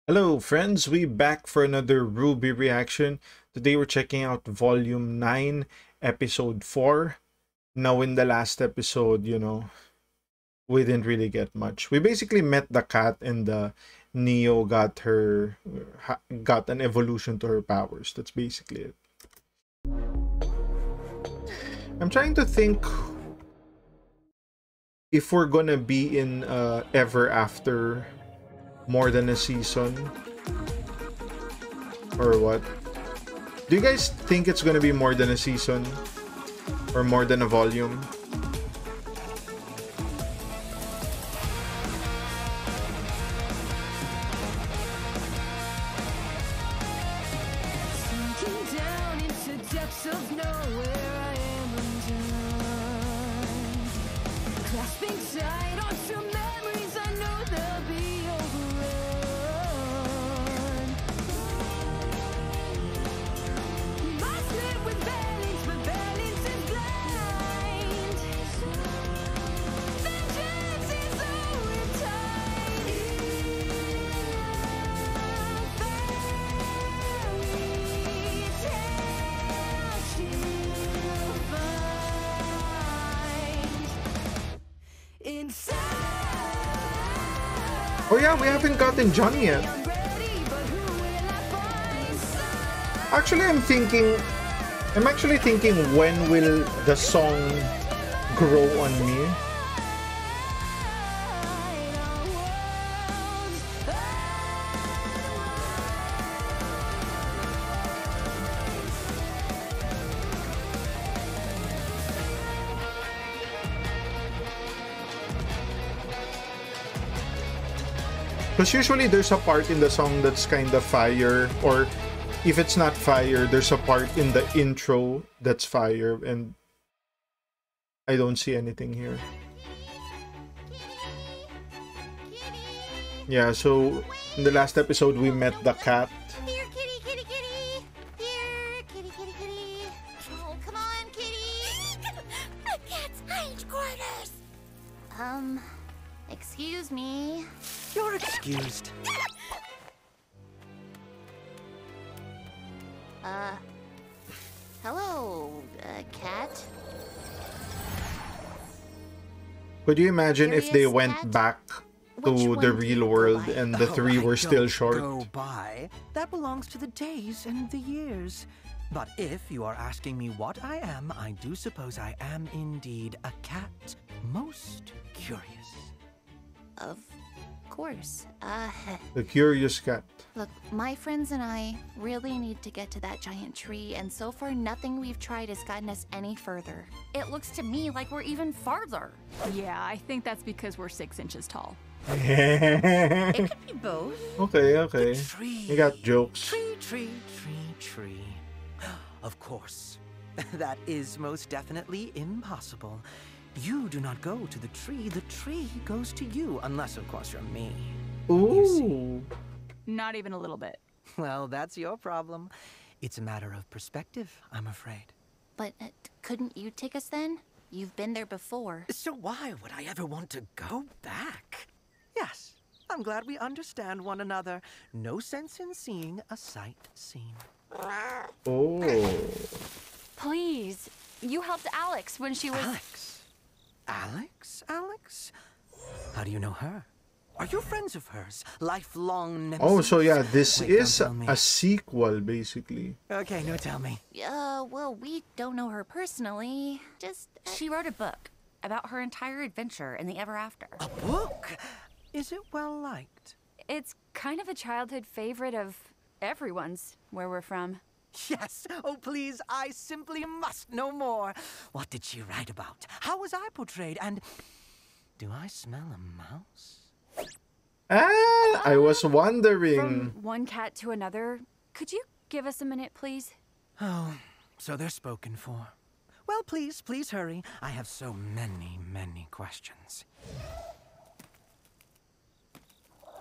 Hello friends, we back for another RWBY reaction. Today we're checking out Volume 9, Episode 4. Now in the last episode, we didn't really get much. We basically met the cat and the Neo got an evolution to her powers. That's basically it. I'm trying to think if we're gonna be in Ever After more than a season or what. Do you guys think it's gonna be more than a season or more than a volume? Oh yeah, we haven't gotten Johnny yet. Actually, I'm actually thinking, when will the song grow on me? Because usually there's a part in the song that's kind of fire, or if it's not fire, there's a part in the intro that's fire, and I don't see anything here. Yeah, so in the last episode we met the cat. Here, kitty, kitty, kitty. Here, kitty, kitty, kitty. Oh, come on, kitty. The cat's hide quarters. Excuse me. You're excused. Hello, cat. Could you imagine if they Curious went cat? back Which to one the do real you go world by? and the three were still short? Go by. That belongs to the days and the years. But if you are asking me what I am, I do suppose I am indeed a cat. Most curious. Of course. The curious cat. Look, my friends and I really need to get to that giant tree, and so far nothing we've tried has gotten us any further. It looks to me like we're even farther. Yeah, I think that's because we're 6 inches tall. It could be both. Okay. The tree. You got jokes. Tree. Of course. That is most definitely impossible. You do not go to the tree goes to you, unless of course you're me. Ooh. Not even a little bit. Well, that's your problem. It's a matter of perspective, I'm afraid. But couldn't you take us then? You've been there before. So why would I ever want to go back? Yes, I'm glad we understand one another. No sense in seeing a sight seen. Oh. Please. You helped Alex when she was... Alex? How do you know her? Are you friends of hers? Lifelong nemesis? Oh, so yeah, this Wait, is don't tell me. a sequel, basically. Okay, no, tell me. Well, we don't know her personally. Just... She wrote a book about her entire adventure in the Ever After. A book? Is it well liked? It's kind of a childhood favorite of everyone's, where we're from. Yes. Oh, please, I simply must know more. What did she write about? How was I portrayed? And do I smell a mouse? I was wondering. From one cat to another. Could you give us a minute, please? Oh, so they're spoken for. Well, please hurry. I have so many questions.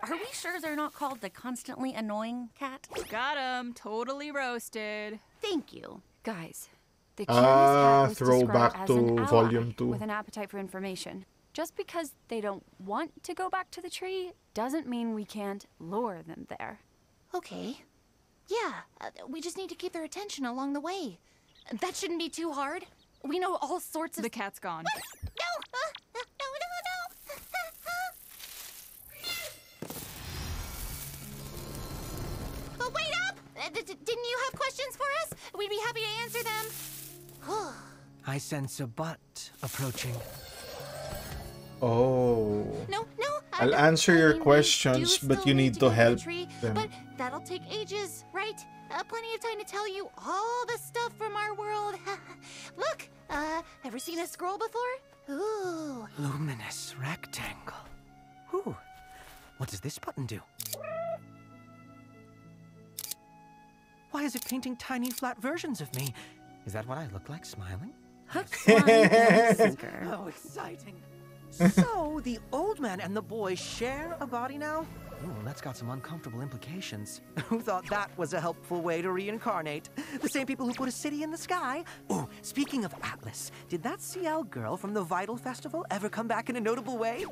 Are we sure they're not called the constantly annoying cat? Got him. Totally roasted. Thank you. Guys, the curious cat was throwback described as to an ally Volume 2. with an appetite for information. Just because they don't want to go back to the tree doesn't mean we can't lure them there. Okay. Yeah, we just need to keep their attention along the way. That shouldn't be too hard. We know all sorts of... The cat's gone. What? No! Oh, wait up! Didn't you have questions for us? We'd be happy to answer them. I sense a butt approaching. Oh. No. I'll answer your we questions, do but still you need to get help the tree, them. But that'll take ages, right? Plenty of time to tell you all the stuff from our world. Look, ever seen a scroll before? Ooh. Luminous rectangle. Ooh. What does this button do? Why is it painting tiny flat versions of me? Is that what I look like smiling? Hook, line, and sinker. How exciting. So, the old man and the boy share a body now? Ooh, that's got some uncomfortable implications. Who thought that was a helpful way to reincarnate? The same people who put a city in the sky? Oh, speaking of Atlas, did that CL girl from the Vital Festival ever come back in a notable way?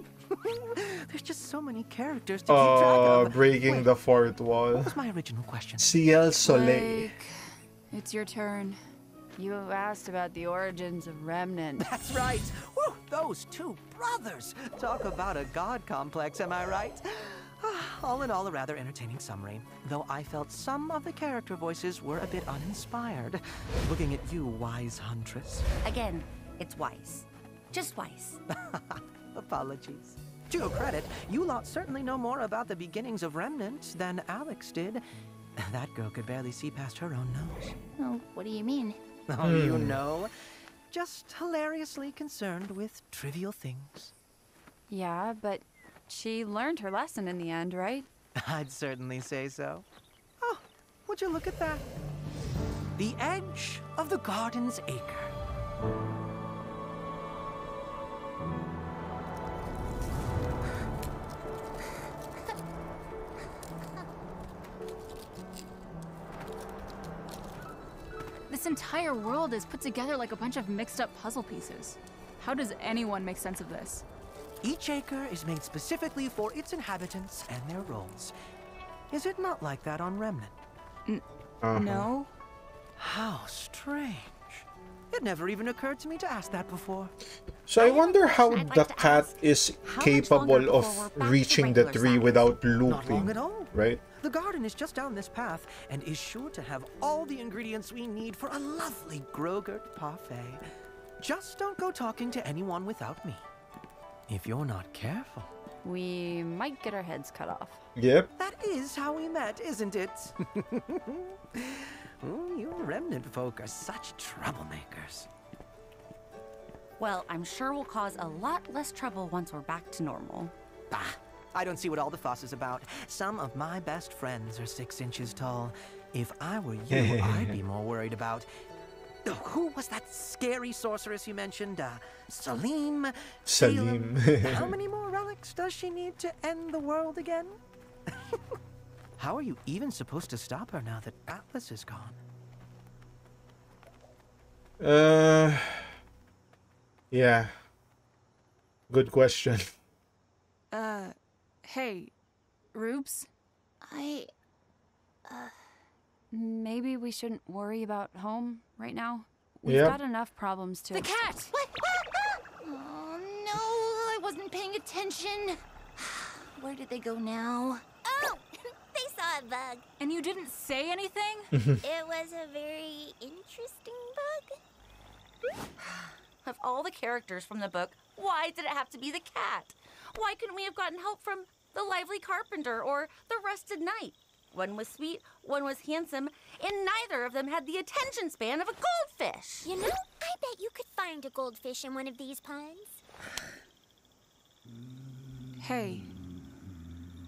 There's just so many characters to keep track of. Breaking Wait, the fourth wall. what was my original question? CL Soleil. Blake, it's your turn. You asked about the origins of Remnant. That's right. Woo, those two brothers. Talk about a god complex, am I right? All in all, a rather entertaining summary, though I felt some of the character voices were a bit uninspired. Looking at you, wise huntress. Again, it's wise. Just wise. Apologies. To your credit, you lot certainly know more about the beginnings of Remnant than Alex did. That girl could barely see past her own nose. Oh, what do you mean? Oh, you know, just hilariously concerned with trivial things. Yeah, but she learned her lesson in the end, right? I'd certainly say so. Oh, would you look at that? The edge of the garden's acre. This entire world is put together like a bunch of mixed up puzzle pieces. How does anyone make sense of this? Each acre is made specifically for its inhabitants and their roles. Is it not like that on Remnant? No? How strange. It never even occurred to me to ask that before. So I wonder how I'd like the to cat ask, is how much capable longer of before we're back to reaching the regular tree size? without Not long looping, at all. right? The garden is just down this path and is sure to have all the ingredients we need for a lovely Grogurt parfait. Just don't go talking to anyone without me. If you're not careful. We might get our heads cut off. Yep. That is how we met, isn't it? Ooh, you Remnant folk are such troublemakers. Well, I'm sure we'll cause a lot less trouble once we're back to normal. Bah, I don't see what all the fuss is about. Some of my best friends are 6 inches tall. If I were you, I'd be more worried about... Oh, who was that scary sorceress you mentioned? Salim? Salim. How many more relics does she need to end the world again? How are you even supposed to stop her now that Atlas is gone? Yeah. Good question. Hey, Rubes? Maybe we shouldn't worry about home right now. We've Yep. got enough problems to... The cat! What? Oh, no, I wasn't paying attention. Where did they go now? Oh, they saw a bug. And you didn't say anything? It was a very interesting bug. Of all the characters from the book, why did it have to be the cat? Why couldn't we have gotten help from the lively carpenter or the rusted knight? One was sweet, one was handsome, and neither of them had the attention span of a goldfish. You know, I bet you could find a goldfish in one of these ponds. Hey,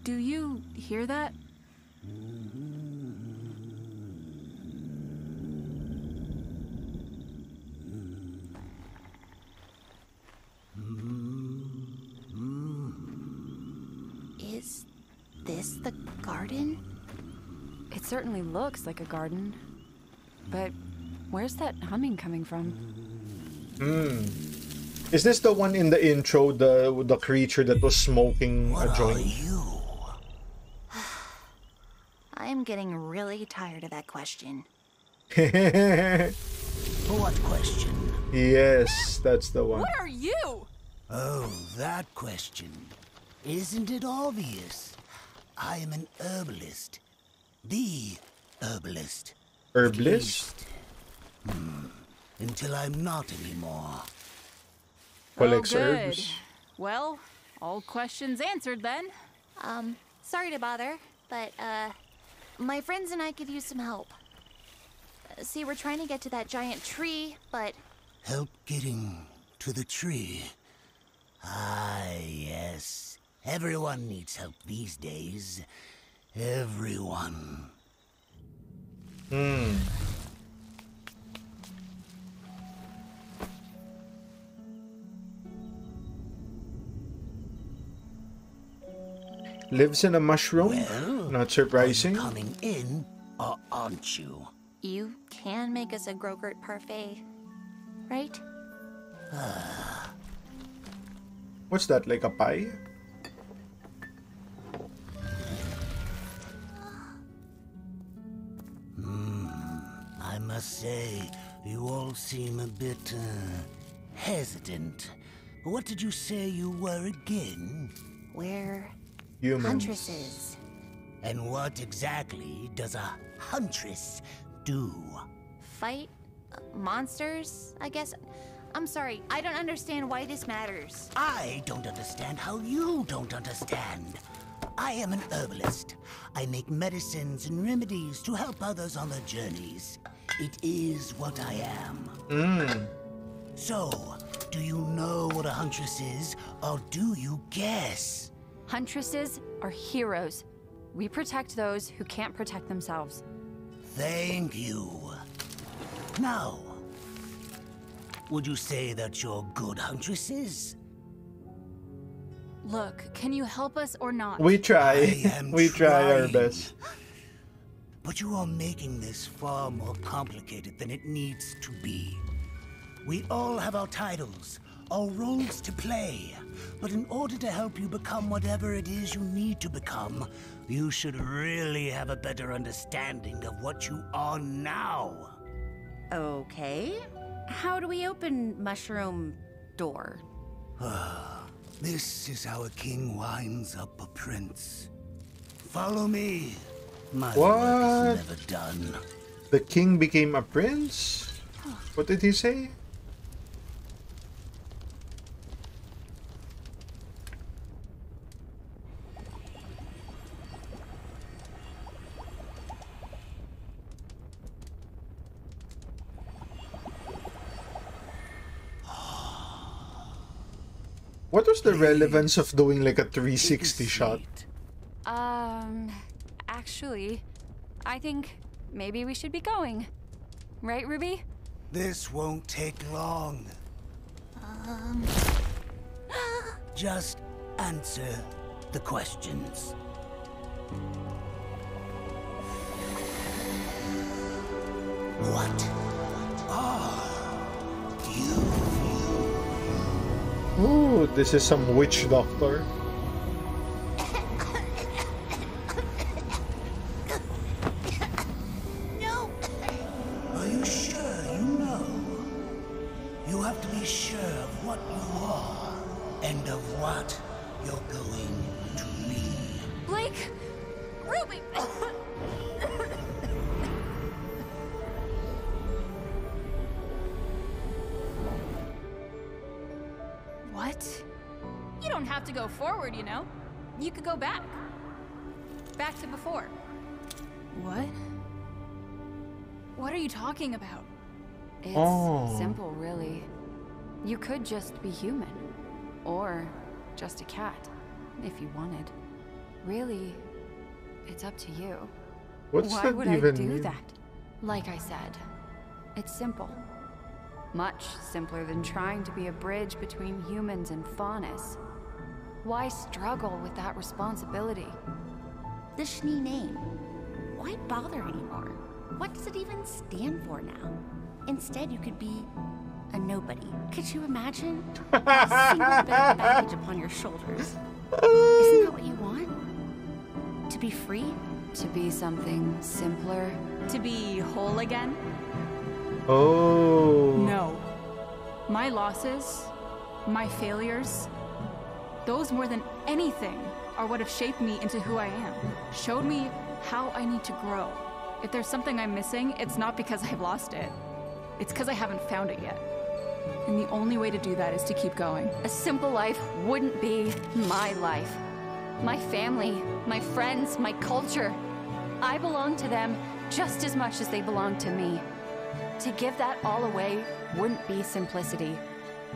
do you hear that? Is this the garden? It certainly looks like a garden. But where's that humming coming from? Is this the one in the intro, the creature that was smoking a joint? I am getting really tired of that question. What question? Yes, that's the one. What are you? Oh, that question. Isn't it obvious? I am an herbalist. The herbalist. Herbalist? Until I'm not anymore. Collects good. herbs. Well, all questions answered then. Sorry to bother, but, my friends and I could use some help. See, we're trying to get to that giant tree, but... Help getting to the tree. Ah, yes. Everyone needs help these days. Everyone. Lives in a mushroom? Well, Not surprising. Are you coming in, or aren't you? You can make us a Grogurt parfait, right? What's that, like a pie? I must say, you all seem a bit, hesitant. What did you say you were again? We're Humans. huntresses. And what exactly does a huntress do? Fight monsters, I guess. I'm sorry, I don't understand why this matters. I don't understand how you don't understand. I am an herbalist. I make medicines and remedies to help others on their journeys. It is what I am. So, do you know what a huntress is, or do you guess? Huntresses are heroes. We protect those who can't protect themselves. Thank you. Now, would you say that you're good huntresses? Look, can you help us or not? We try. I am We try our trying. best. But you are making this far more complicated than it needs to be. We all have our titles, our roles to play. But in order to help you become whatever it is you need to become, you should really have a better understanding of what you are now. Okay. How do we open mushroom door? This is how a king winds up a prince. Follow me. My What? work is never done. The king became a prince? What did he say? What was the relevance of doing like a 360 shot? Actually, I think maybe we should be going. Right, Ruby? This won't take long. Just answer the questions. What are you? Ooh, this is some witch doctor. No! Are you sure you know? You have to be sure of what you are and of what you're going to be. Blake! Ruby! What? You don't have to go forward, you know. You could go back. Back to before. What? What are you talking about? It's Oh. simple, really. You could just be human. Or just a cat, if you wanted. Really, it's up to you. What's Why that would even I do mean? that? Like I said, it's simple. Much simpler than trying to be a bridge between humans and faunus. Why struggle with that responsibility? The Schnee name. Why bother anymore? What does it even stand for now? Instead, you could be a nobody. Could you imagine? Not a single bit of baggage upon your shoulders. Isn't that what you want? To be free? To be something simpler. To be whole again? Oh. No. My losses, my failures, those more than anything are what have shaped me into who I am. Showed me how I need to grow. If there's something I'm missing, it's not because I've lost it. It's because I haven't found it yet. And the only way to do that is to keep going. A simple life wouldn't be my life. My family, my friends, my culture. I belong to them just as much as they belong to me. To give that all away wouldn't be simplicity.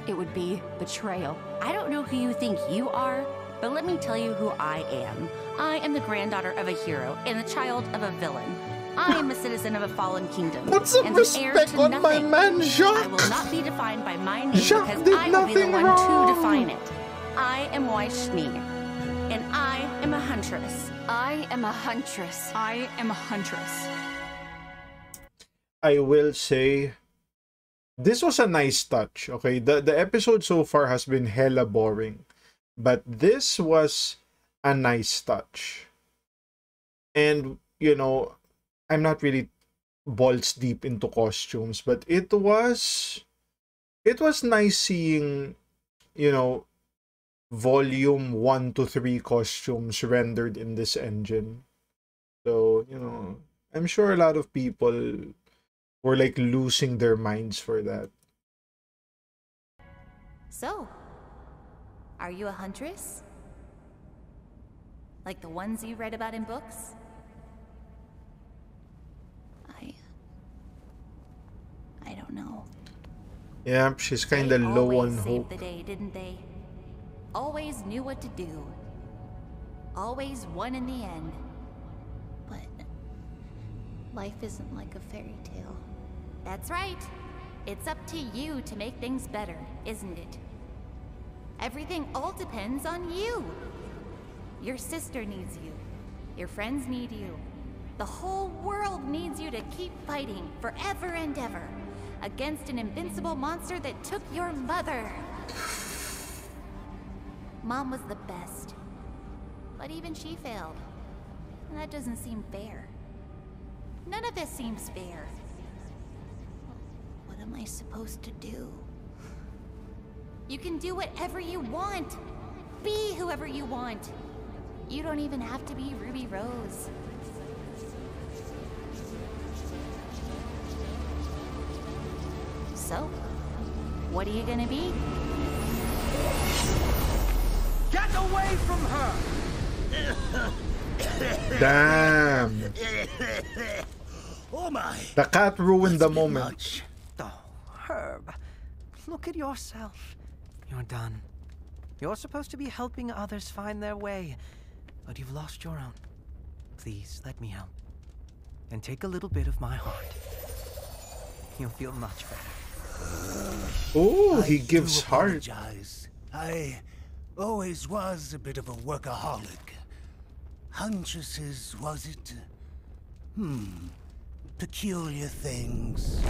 It would be betrayal. I don't know who you think you are, but let me tell you who I am. I am the granddaughter of a hero and the child of a villain. I am a citizen of a fallen kingdom. Put some and an heir respect to on nothing. my man, Jacques. I will not be defined by my name Jacques because did I will be the nothing one wrong. to define it. I am Schnee, and I am a huntress. I am a huntress. I am a huntress. I will say this was a nice touch. Okay, the episode so far has been hella boring, but this was a nice touch. And you know, I'm not really balls deep into costumes, but it was nice seeing, you know, volume 1 to 3 costumes rendered in this engine. So, you know, I'm sure a lot of people were like losing their minds for that. So, are you a huntress? Like the ones you read about in books? I don't know. Yeah, she's kind of They low on always saved hope. the day, didn't they? Always knew what to do. Always won in the end. But life isn't like a fairy tale. That's right. It's up to you to make things better, isn't it? Everything all depends on you. Your sister needs you. Your friends need you. The whole world needs you to keep fighting forever and ever against an invincible monster that took your mother. Mom was the best, but even she failed. And that doesn't seem fair. None of this seems fair. What am I supposed to do? You can do whatever you want. Be whoever you want. You don't even have to be Ruby Rose. So, what are you gonna be? Get away from her! Damn. Oh my. The cat ruined the That's a bit moment. much. Oh, Herb. Look at yourself. You're done. You're supposed to be helping others find their way, but you've lost your own. Please, let me help. And take a little bit of my heart. You'll feel much better. Oh, he I gives do heart. apologize. I always was a bit of a workaholic. Huntresses, was it? Peculiar things.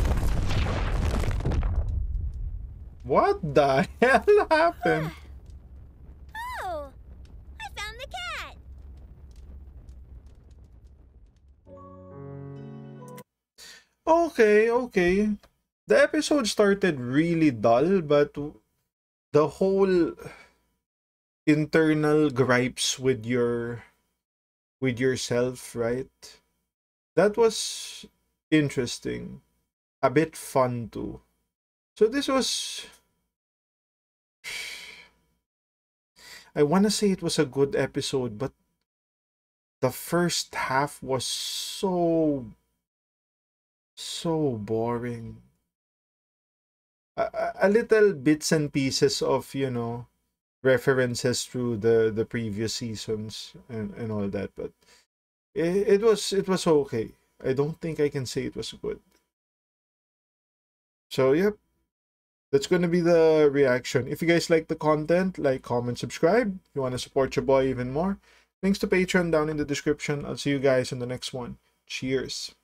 What the hell happened? Oh, I found the cat. Okay, okay. The episode started really dull, but the whole internal gripes with yourself, right? That was interesting. A bit fun too. So this was, I want to say it was a good episode, but the first half was so boring. A little bits and pieces of, you know, references through the previous seasons and all that, but it was okay. I don't think I can say it was good. So yep, that's gonna be the reaction. If you guys like the content, like, comment, subscribe. If you want to support your boy even more, links to Patreon down in the description. I'll see you guys in the next one. Cheers.